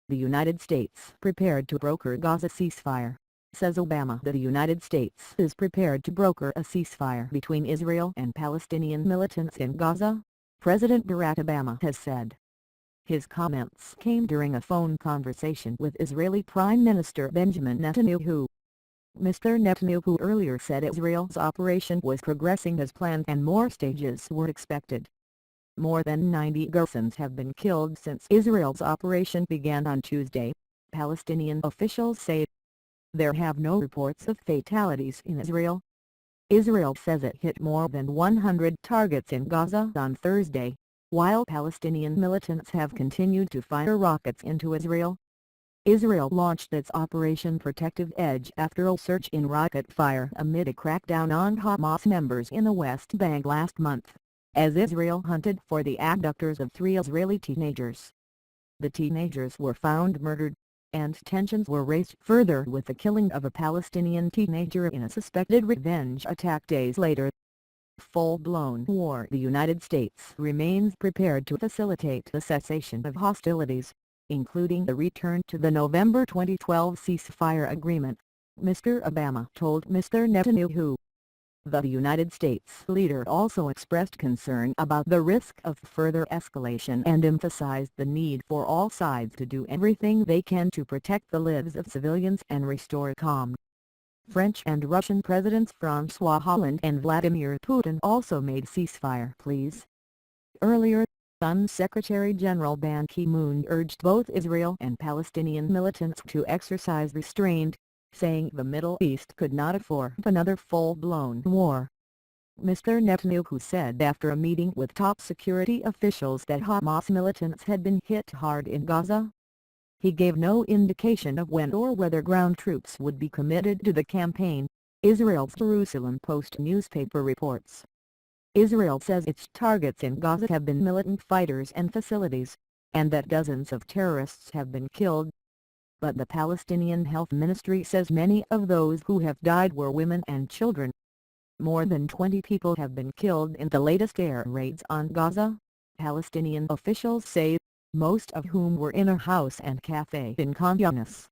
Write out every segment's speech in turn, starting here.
The United States prepared to broker Gaza ceasefire. Says Obama that the United States is prepared to broker a ceasefire between Israel and Palestinian militants in Gaza, President Barack Obama has said. His comments came during a phone conversation with Israeli Prime Minister Benjamin Netanyahu. Mr. Netanyahu earlier said Israel's operation was progressing as planned and more stages were expected. More than 90 Gazans have been killed since Israel's operation began on Tuesday, Palestinian officials say. There have no reports of fatalities in Israel. Israel says it hit more than 100 targets in Gaza on Thursday, while Palestinian militants have continued to fire rockets into Israel. Israel launched its Operation Protective Edge after a surge in rocket fire amid a crackdown on Hamas members in the West Bank last month, as Israel hunted for the abductors of 3 Israeli teenagers. The teenagers were found murdered, and tensions were raised further with the killing of a Palestinian teenager in a suspected revenge attack days later. Full-blown war. The United States remains prepared to facilitate the cessation of hostilities, including the return to the November 2012 ceasefire agreement, Mr. Obama told Mr. Netanyahu. The United States leader also expressed concern about the risk of further escalation and emphasized the need for all sides to do everything they can to protect the lives of civilians and restore calm. French and Russian Presidents François Hollande and Vladimir Putin also made ceasefire pleas. Earlier, UN Secretary-General Ban Ki-moon urged both Israel and Palestinian militants to exercise restraint, saying the Middle East could not afford another full-blown war. Mr. Netanyahu said after a meeting with top security officials that Hamas militants had been hit hard in Gaza. He gave no indication of when or whether ground troops would be committed to the campaign, Israel's Jerusalem Post newspaper reports. Israel says its targets in Gaza have been militant fighters and facilities, and that dozens of terrorists have been killed. But the Palestinian Health Ministry says many of those who have died were women and children. More than 20 people have been killed in the latest air raids on Gaza, Palestinian officials say, most of whom were in a house and cafe in Khan Younis.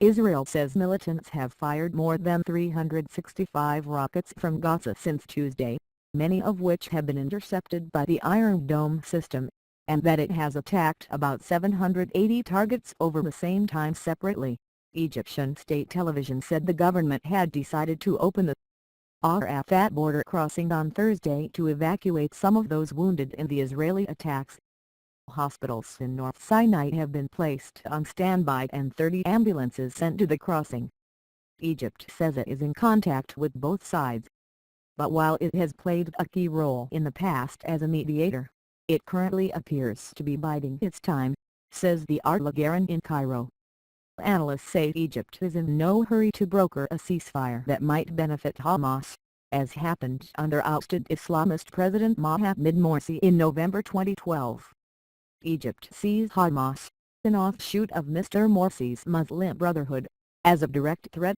Israel says militants have fired more than 365 rockets from Gaza since Tuesday, many of which have been intercepted by the Iron Dome system, and that it has attacked about 780 targets over the same time separately. Egyptian state television said the government had decided to open the Arafat border crossing on Thursday to evacuate some of those wounded in the Israeli attacks. Hospitals in North Sinai have been placed on standby and 30 ambulances sent to the crossing. Egypt says it is in contact with both sides. But while it has played a key role in the past as a mediator, it currently appears to be biding its time, says the Al-Garan in Cairo. Analysts say Egypt is in no hurry to broker a ceasefire that might benefit Hamas, as happened under ousted Islamist President Mohamed Morsi in November 2012. Egypt sees Hamas, an offshoot of Mr. Morsi's Muslim Brotherhood, as a direct threat